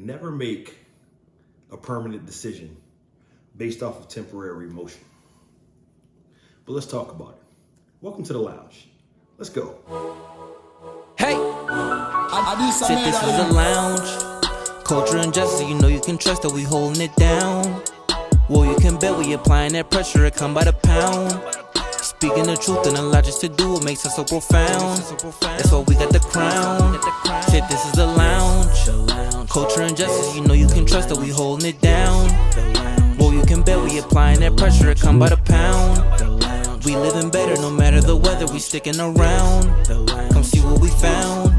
Never make a permanent decision based off of temporary emotion. But let's talk about it. Welcome to the lounge. Let's go. Hey, said this is the lounge. Culture and justice, you know you can trust that we holding it down. Well, you can bet we applying that pressure, it come by the pound. Speaking the truth and the logic to do what makes us so profound. That's why we got the crown. Said this is the lounge. Culture and justice, you know you can trust that we holding it down. Well, you can bet we applying that pressure, it come by the pound. We living better no matter the weather, we sticking around. Come see what we found.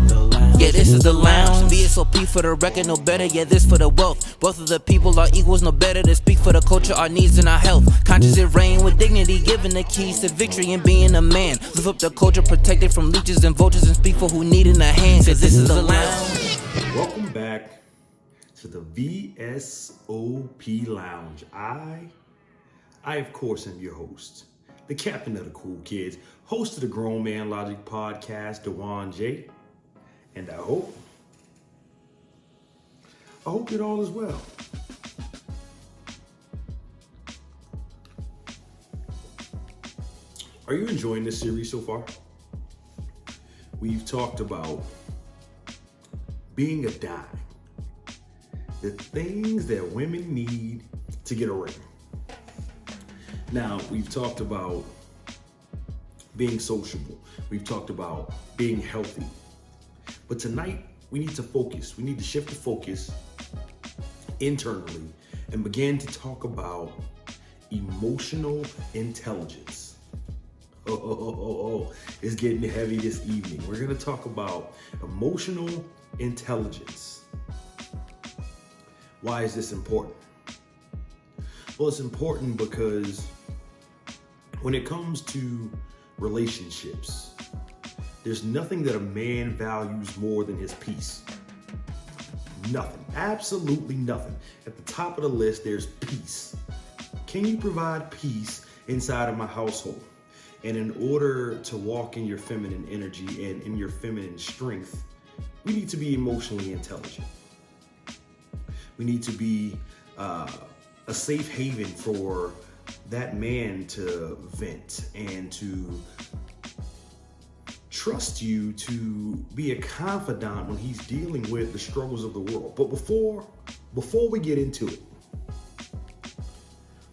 Yeah, this is the lounge. VSOP for the record, no better. Yeah, this for the wealth. Both of the people are equals, no better. To speak for the culture, our needs and our health. Conscious it reign with dignity, giving the keys to victory and being a man. Lift up the culture, protect it from leeches and vultures, and speak for who need in a hand. Cause this is the lounge. Welcome back to the VSOP Lounge. I of course am your host, the captain of the cool kids, host of the Grown Man Logic podcast, DeJuan J. And I hope it all is well. Are you enjoying this series so far? We've talked about being a dime, the things that women need to get a ring. Now, we've talked about being sociable. We've talked about being healthy. But tonight, we need to focus. We need to shift the focus internally and begin to talk about emotional intelligence. It's getting heavy this evening. We're going to talk about emotional intelligence. Why is this important? Well, it's important because when it comes to relationships, there's nothing that a man values more than his peace. Nothing, absolutely nothing. At the top of the list, there's peace. Can you provide peace inside of my household? And in order to walk in your feminine energy and in your feminine strength, we need to be emotionally intelligent. We need to be a safe haven for that man to vent and to trust you to be a confidant when he's dealing with the struggles of the world. But before we get into it,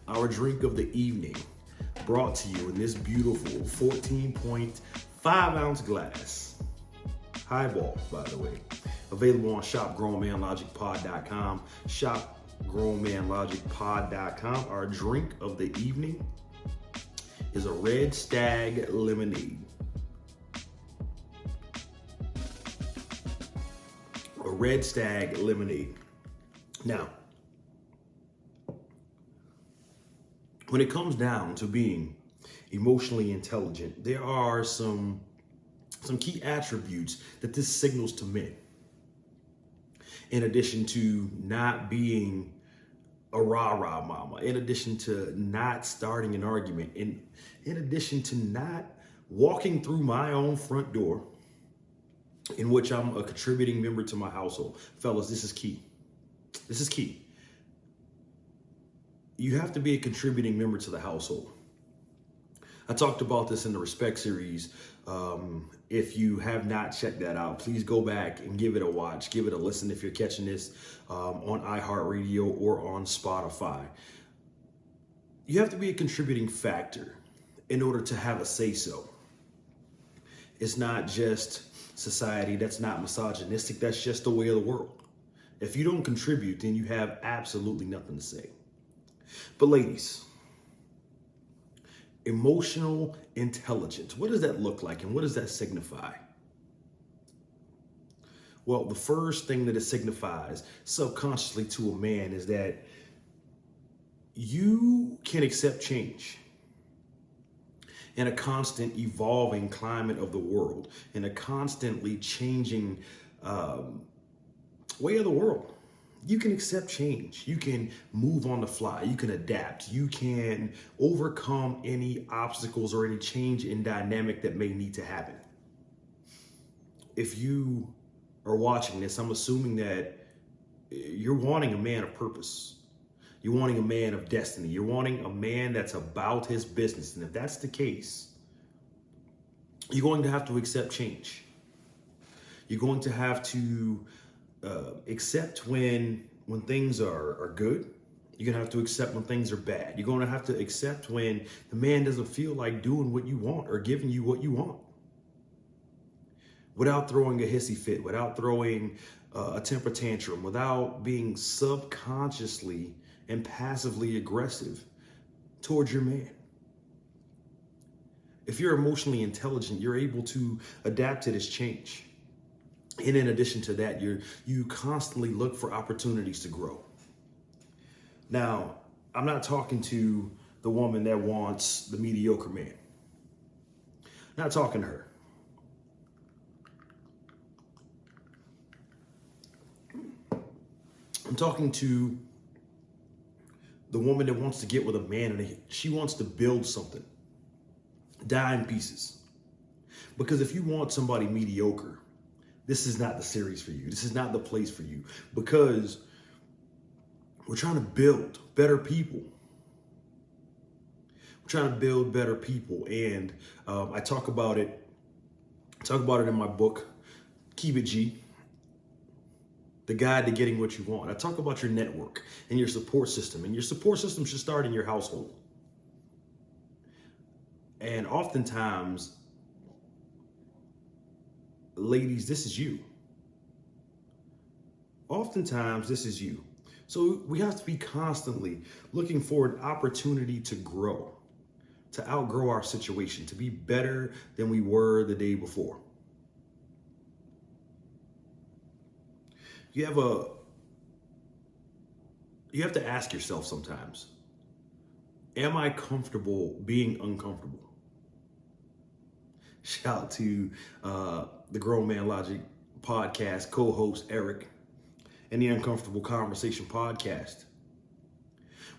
our drink of the evening brought to you in this beautiful 14.5 ounce glass. Highball, by the way. Available on shopgrownmanlogicpod.com. Shopgrownmanlogicpod.com. Our drink of the evening is a Red Stag lemonade. A Red Stag lemonade. Now, when it comes down to being emotionally intelligent, there are some key attributes that this signals to men. In addition to not being a rah-rah mama, in addition to not starting an argument, in addition to not walking through my own front door in which I'm a contributing member to my household. Fellas, this is key. This is key. You have to be a contributing member to the household. I talked about this in the Respect series. If you have not checked that out, please go back and give it a watch, give it a listen if you're catching this on iHeartRadio or on Spotify. You have to be a contributing factor in order to have a say-so. It's not just society that's not misogynistic, that's just the way of the world. If you don't contribute, then you have absolutely nothing to say. But ladies, emotional intelligence, what does that look like and what does that signify? Well, the first thing that it signifies subconsciously to a man is that you can accept change in a constant evolving climate of the world, in a constantly changing way of the world. You can accept change. You can move on the fly. You can adapt. You can overcome any obstacles or any change in dynamic that may need to happen. If you are watching this, I'm assuming that you're wanting a man of purpose. You're wanting a man of destiny. You're wanting a man that's about his business. And if that's the case, you're going to have to accept change. You're going to have to accept when things are good. You're going to have to accept when things are bad. You're going to have to accept when the man doesn't feel like doing what you want or giving you what you want. Without throwing a hissy fit, without throwing a temper tantrum, without being subconsciously and passively aggressive towards your man. If you're emotionally intelligent, you're able to adapt to this change. And in addition to that, you constantly look for opportunities to grow. Now, I'm not talking to the woman that wants the mediocre man. Not talking to her. I'm talking to the woman that wants to get with a man and she wants to build something. Die in pieces. Because if you want somebody mediocre, this is not the series for you. This is not the place for you. Because we're trying to build better people. We're trying to build better people. And I talk about it in my book, Keep It G. The guide to getting what you want. I talk about your network and your support system. And your support system should start in your household. And oftentimes, ladies, this is you. Oftentimes, this is you. So we have to be constantly looking for an opportunity to grow, to outgrow our situation, to be better than we were the day before. You have to ask yourself sometimes, am I comfortable being uncomfortable? Shout out to the Grown Man Logic podcast co-host Eric and the Uncomfortable Conversation podcast.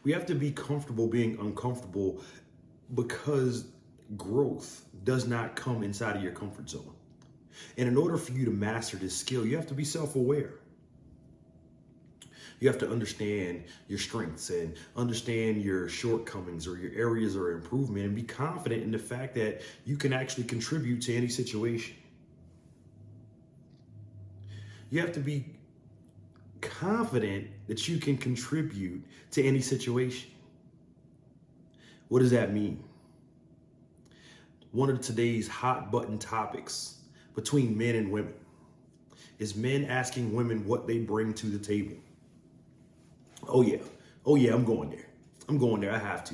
We have to be comfortable being uncomfortable because growth does not come inside of your comfort zone. And in order for you to master this skill, you have to be self-aware. You have to understand your strengths and understand your shortcomings or your areas of improvement and be confident in the fact that you can actually contribute to any situation. You have to be confident that you can contribute to any situation. What does that mean? One of today's hot button topics between men and women is men asking women what they bring to the table. Oh yeah, I'm going there. I have to.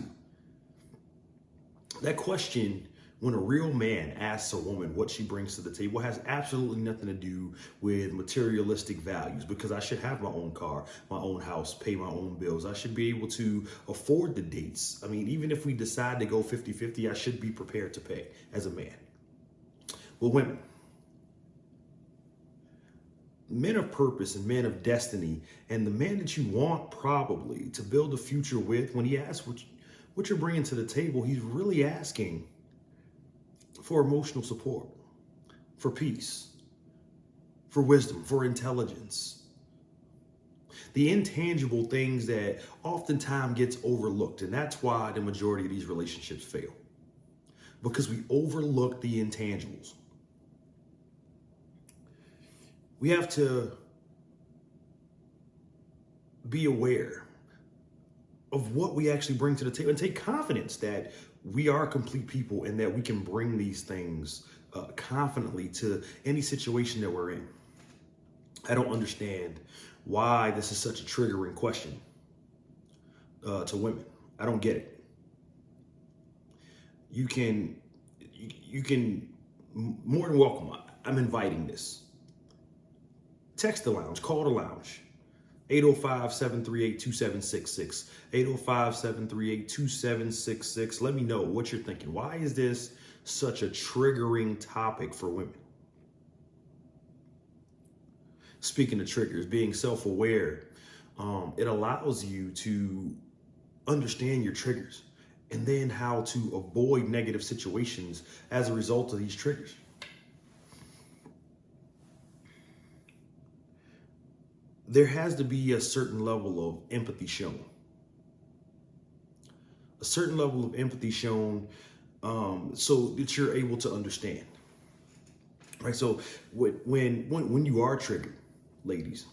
That question, when a real man asks a woman what she brings to the table, has absolutely nothing to do with materialistic values, because I should have my own car, my own house, pay my own bills. I should be able to afford the dates. I mean, even if we decide to go 50-50, I should be prepared to pay as a man. Well, women, men of purpose and men of destiny, and the man that you want probably to build a future with, when he asks what you're bringing to the table, he's really asking for emotional support, for peace, for wisdom, for intelligence. The intangible things that oftentimes gets overlooked. And that's why the majority of these relationships fail. Because we overlook the intangibles. We have to be aware of what we actually bring to the table and take confidence that we are complete people and that we can bring these things confidently to any situation that we're in. I don't understand why this is such a triggering question to women. I don't get it. You can more than welcome. I'm inviting this. Text the lounge, call the lounge, 805-738-2766, 805-738-2766. Let me know what you're thinking. Why is this such a triggering topic for women? Speaking of triggers, being self-aware, it allows you to understand your triggers and then how to avoid negative situations as a result of these triggers. there has to be a certain level of empathy shown. A certain level of empathy shown so that you're able to understand. Right? So when you are triggered, ladies,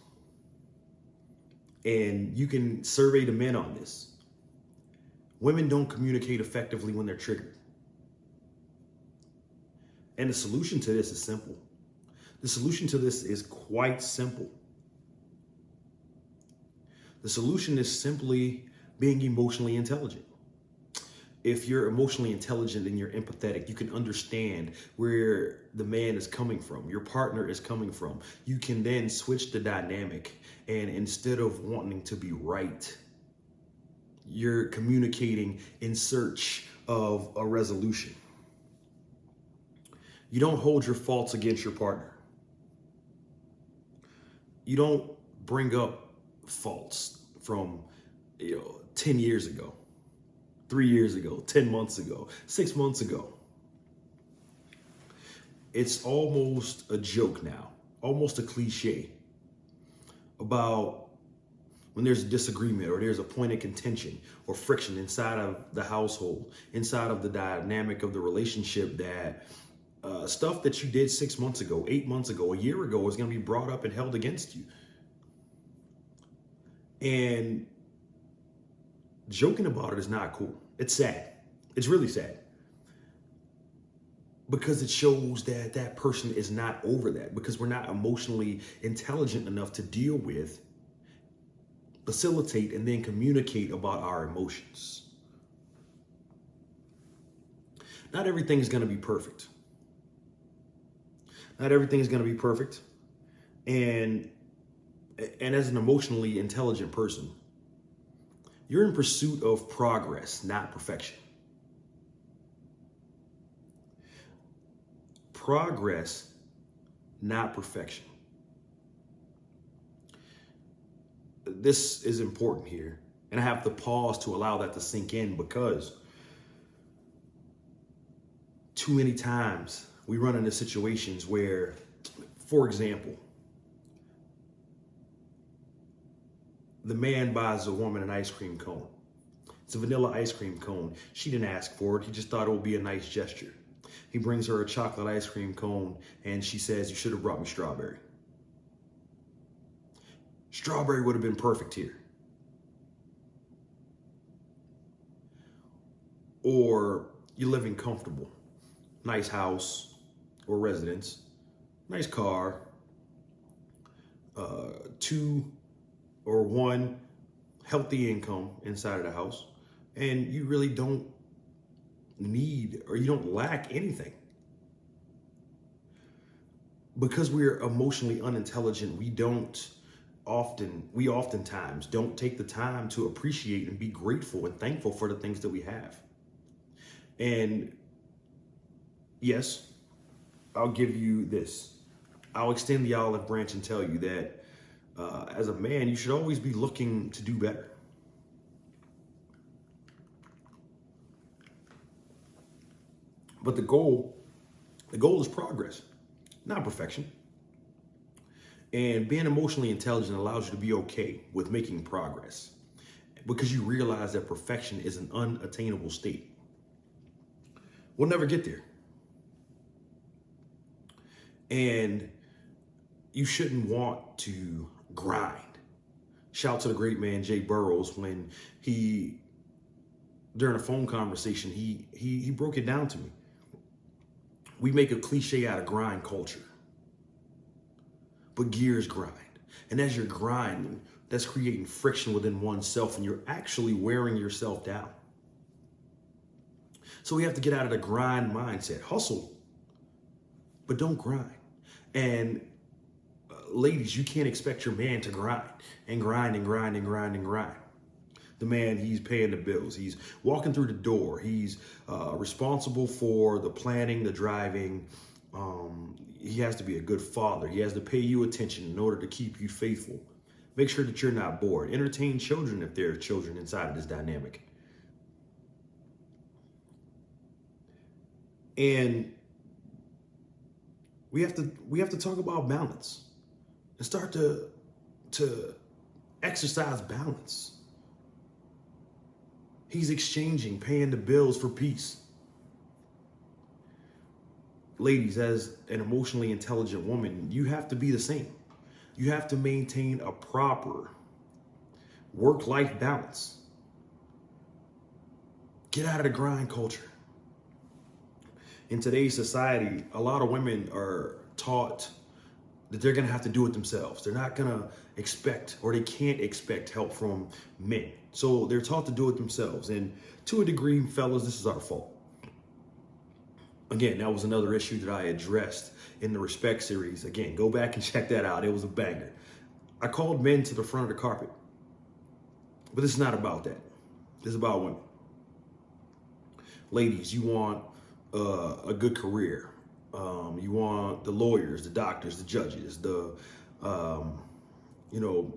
and you can survey the men on this, women don't communicate effectively when they're triggered. And the solution to this is simple. The solution to this is quite simple. The solution is simply being emotionally intelligent. If you're emotionally intelligent and you're empathetic, you can understand where the man is coming from, your partner is coming from. You can then switch the dynamic, and instead of wanting to be right, you're communicating in search of a resolution. You don't hold your faults against your partner. You don't bring up faults from 10 years ago, 3 years ago, 10 months ago, 6 months ago. It's almost a joke now, almost a cliche about when there's a disagreement or there's a point of contention or friction inside of the household, inside of the dynamic of the relationship, that stuff that you did 6 months ago, 8 months ago, a year ago is going to be brought up and held against you. And joking about it is not cool. It's sad. It's really sad. Because it shows that that person is not over that, because we're not emotionally intelligent enough to deal with, facilitate, and then communicate about our emotions. Not everything is going to be perfect. Not everything is going to be perfect. And as an emotionally intelligent person, you're in pursuit of progress, not perfection. Progress, not perfection. This is important here. And I have to pause to allow that to sink in, because too many times we run into situations where, for example, the man buys a woman an ice cream cone. It's a vanilla ice cream cone. She didn't ask for it. He just thought it would be a nice gesture. He brings her a chocolate ice cream cone and she says, "You should have brought me strawberry." Strawberry would have been perfect here. Or you're living comfortable. Nice house or residence, nice car, 2 or 1 healthy income inside of the house, and you really don't need, or you don't lack anything. Because we're emotionally unintelligent, we oftentimes don't take the time to appreciate and be grateful and thankful for the things that we have. And yes, I'll give you this. I'll extend the olive branch and tell you that as a man, you should always be looking to do better. But the goal is progress, not perfection. And being emotionally intelligent allows you to be okay with making progress, because you realize that perfection is an unattainable state. We'll never get there. And you shouldn't want to grind. Shout out to the great man Jay Burrows, when he, during a phone conversation, he broke it down to me. We make a cliche out of grind culture, but gears grind. And as you're grinding, that's creating friction within oneself, and you're actually wearing yourself down. So we have to get out of the grind mindset. Hustle, but don't grind. And ladies, you can't expect your man to grind and grind and grind and grind and grind. The man, he's paying the bills. He's walking through the door. He's responsible for the planning, the driving. He has to be a good father. He has to pay you attention in order to keep you faithful. Make sure that you're not bored. Entertain children if there are children inside of this dynamic. And we have to talk about balance and start to to exercise balance. He's exchanging, paying the bills for peace. Ladies, as an emotionally intelligent woman, you have to be the same. You have to maintain a proper work-life balance. Get out of the grind culture. In today's society, a lot of women are taught that they're gonna have to do it themselves. They're not gonna expect, or they can't expect help from men. So they're taught to do it themselves. And to a degree, fellas, this is our fault. Again, that was another issue that I addressed in the Respect series. Again, go back and check that out. It was a banger. I called men to the front of the carpet. But it's not about that. It's about women. Ladies, you want a good career. You want the lawyers, the doctors, the judges, the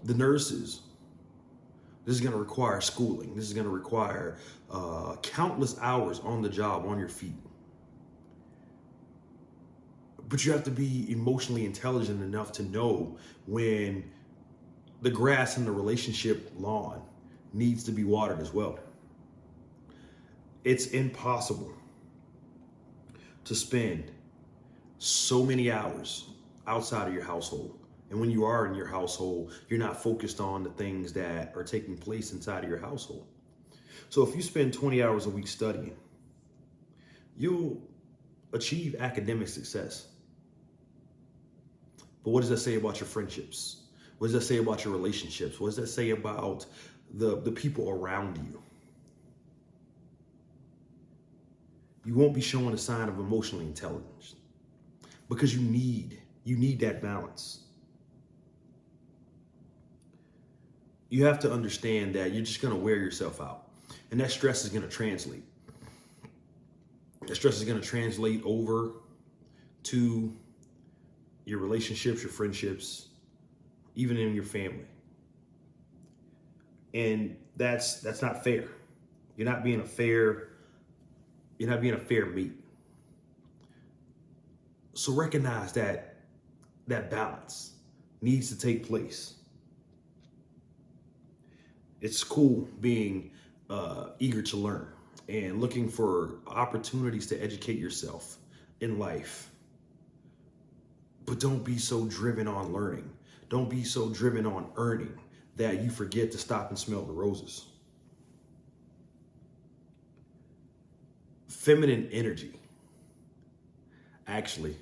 nurses. This is going to require schooling. This is going to require countless hours on the job, on your feet. But you have to be emotionally intelligent enough to know when the grass in the relationship lawn needs to be watered as well. It's impossible to spend so many hours outside of your household. And when you are in your household, you're not focused on the things that are taking place inside of your household. So if you spend 20 hours a week studying, you'll achieve academic success. But what does that say about your friendships? What does that say about your relationships? What does that say about the people around you? You won't be showing a sign of emotional intelligence because you need that balance. You have to understand that you're just going to wear yourself out, and that stress is going to translate. That stress is going to translate over to your relationships, your friendships, even in your family. And that's not fair. You're not being a fair mate. So recognize that balance needs to take place. It's cool being eager to learn and looking for opportunities to educate yourself in life. But don't be so driven on learning. Don't be so driven on earning that you forget to stop and smell the roses. Feminine energy. Actually,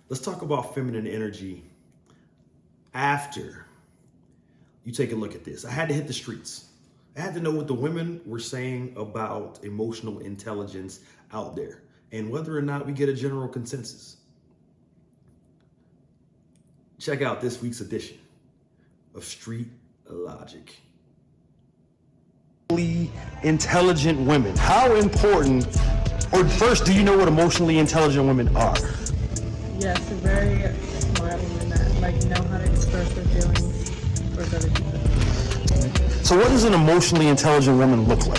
let's talk about feminine energy after you take a look at this. I had to hit the streets. I had to know what the women were saying about emotional intelligence out there and whether or not we get a general consensus. Check out this week's edition of Street Logic. Intelligent women. How important, or first, do you know what emotionally intelligent women are? Yes, very smart women that know how to express their feelings towards other people. So what does an emotionally intelligent woman look like?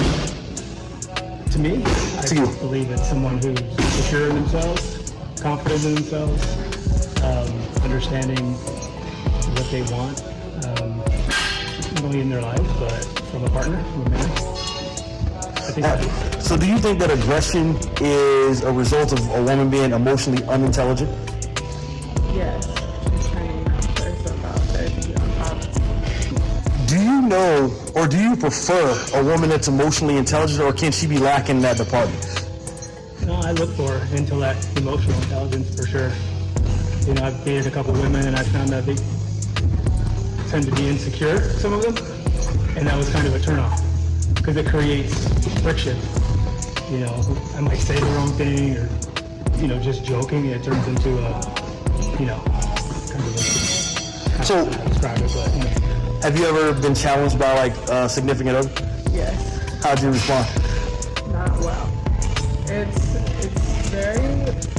To me, I believe it's someone who's secure in themselves, confident in themselves, understanding what they want, not only in their lives, but from a partner, from a man. I think So do you think that aggression is a result of a woman being emotionally unintelligent? Yes, she's trying to put herself out there to be on top. Do you know, or do you prefer a woman that's emotionally intelligent, or can she be lacking in that department? No, I look for intellect, emotional intelligence for sure. You know, I've dated a couple women and I found that they tend to be insecure, some of them, and that was kind of a turnoff because it creates friction. You know, I might say the wrong thing or, just joking, and it turns into a, kind of a, So, I don't know how to describe it, but, have you ever been challenged by like a significant other? Yes. How'd you respond? Not well. It's very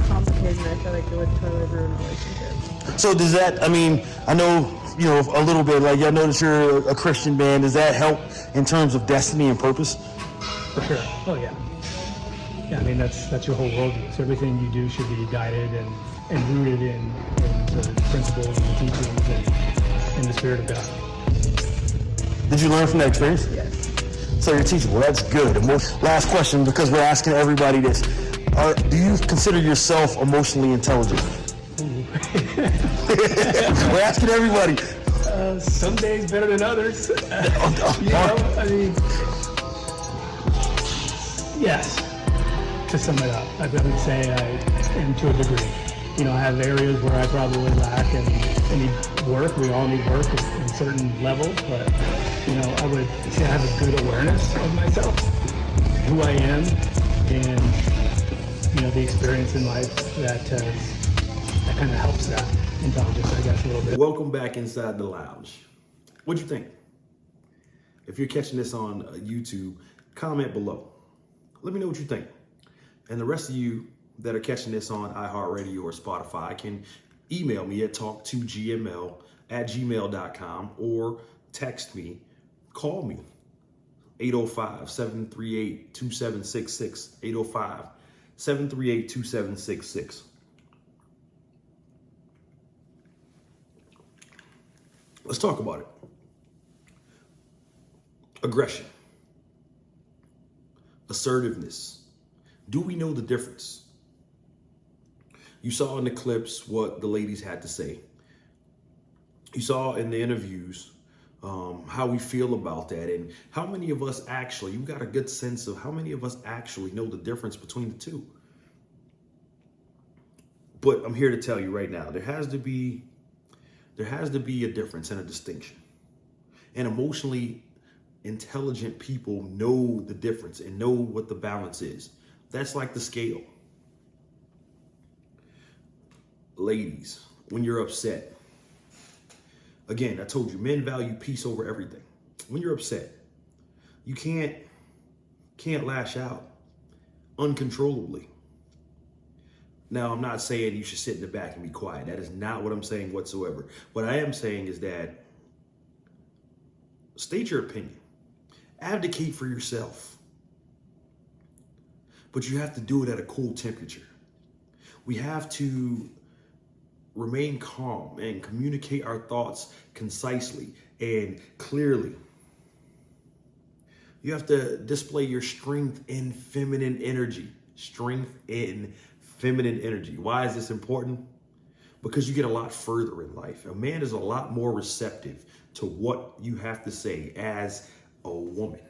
complicated, and I feel like it would totally ruin relationships. So does that, I know, a little bit, like I know that you're a Christian man. Does that help in terms of destiny and purpose? for sure. Oh yeah. Yeah, that's your whole worldview. So everything you do should be guided and rooted in the principles and the teachings and in the Spirit of God. Did you learn from that experience? Yes. So you're teaching. Well, that's good. And last question, because we're asking everybody this. Do you consider yourself emotionally intelligent? We're asking everybody. Some days better than others. You know, I mean, yes. To sum it up, I would say I am to a degree. You know, I have areas where I probably lack and need work. We all need work at certain levels, but you know, I would say I have a good awareness of myself, who I am, and you know, the experience in life that kind of helps that intelligence, I guess, a little bit. Welcome back inside the lounge. What'd you think? If you're catching this on YouTube, comment below. Let me know what you think. And the rest of you that are catching this on iHeartRadio or Spotify can email me at talk2gml@gmail.com or text me, call me, 805-738-2766, 805-738-2766. Let's talk about it. Aggression, assertiveness. Do we know the difference? You saw in the clips what the ladies had to say. You saw in the interviews how we feel about that, and how many of us actually, you got a good sense of how many of us actually know the difference between the two. But I'm here to tell you right now, there has to be a difference and a distinction. And emotionally intelligent people know the difference and know what the balance is. That's like the scale. Ladies, when you're upset, again, I told you, men value peace over everything. When you're upset, you can't lash out uncontrollably. Now, I'm not saying you should sit in the back and be quiet. That is not what I'm saying whatsoever. What I am saying is that state your opinion. Advocate for yourself. But you have to do it at a cool temperature. We have to remain calm and communicate our thoughts concisely and clearly. You have to display your strength in feminine energy. Strength in feminine energy. Why is this important? Because you get a lot further in life. A man is a lot more receptive to what you have to say as a woman.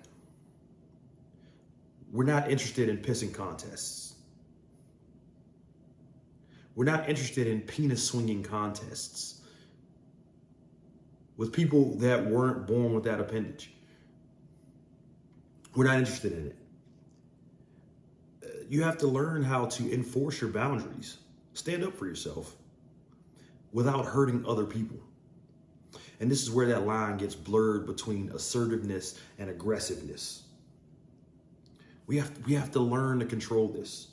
We're not interested in pissing contests. We're not interested in penis swinging contests with people that weren't born with that appendage. We're not interested in it. You have to learn how to enforce your boundaries, stand up for yourself without hurting other people. And this is where that line gets blurred between assertiveness and aggressiveness. We have to learn to control this.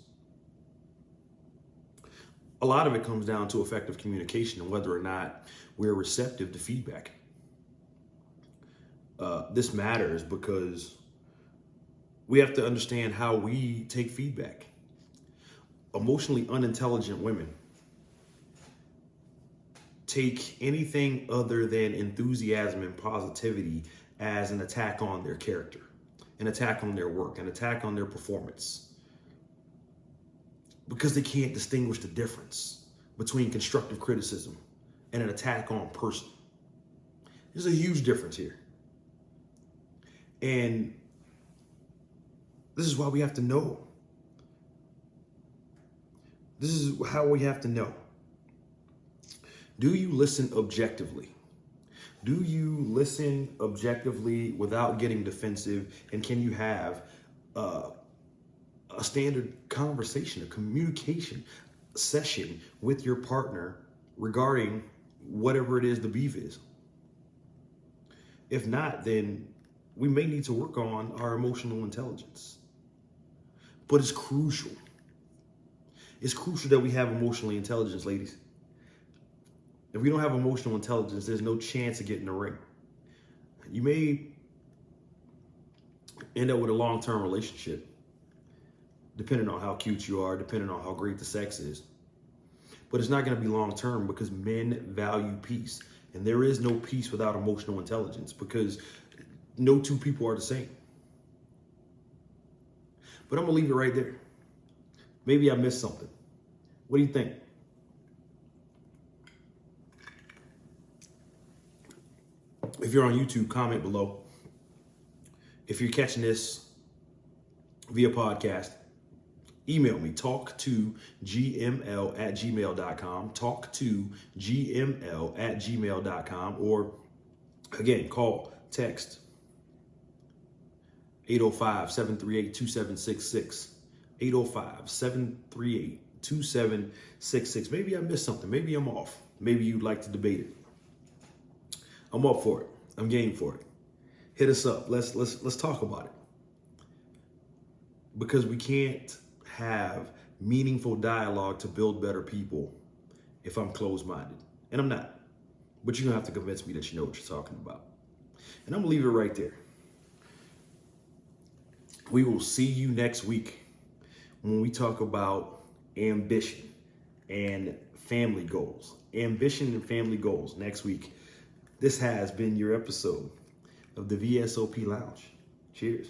A lot of it comes down to effective communication and whether or not we're receptive to feedback. This matters because we have to understand how we take feedback. Emotionally unintelligent women take anything other than enthusiasm and positivity as an attack on their character, an attack on their work, an attack on their performance. Because they can't distinguish the difference between constructive criticism and an attack on person. There's a huge difference here. And this is why we have to know. This is how we have to know. Do you listen objectively? Do you listen objectively without getting defensive? And can you have a standard conversation, a communication session with your partner regarding whatever it is the beef is? If not, then we may need to work on our emotional intelligence. But it's crucial. It's crucial that we have emotional intelligence, ladies. If we don't have emotional intelligence, there's no chance of getting the ring. You may end up with a long-term relationship, depending on how cute you are, depending on how great the sex is. But it's not going to be long-term because men value peace. And there is no peace without emotional intelligence, because no two people are the same. But I'm gonna leave it right there. Maybe I missed something. What do you think? If you're on YouTube, comment below. If you're catching this via podcast, email me, talk2gml@gmail.com, talk2gml@gmail.com, or again, call, text 805-738-2766, 805-738-2766. Maybe I missed something. Maybe I'm off. Maybe you'd like to debate it. I'm up for it. I'm game for it. Hit us up. Let's talk about it. Because we can't have meaningful dialogue to build better people if I'm closed-minded. And I'm not. But you're going to have to convince me that you know what you're talking about. And I'm going to leave it right there. We will see you next week when we talk about ambition and family goals. Ambition and family goals next week. This has been your episode of the VSOP Lounge. Cheers.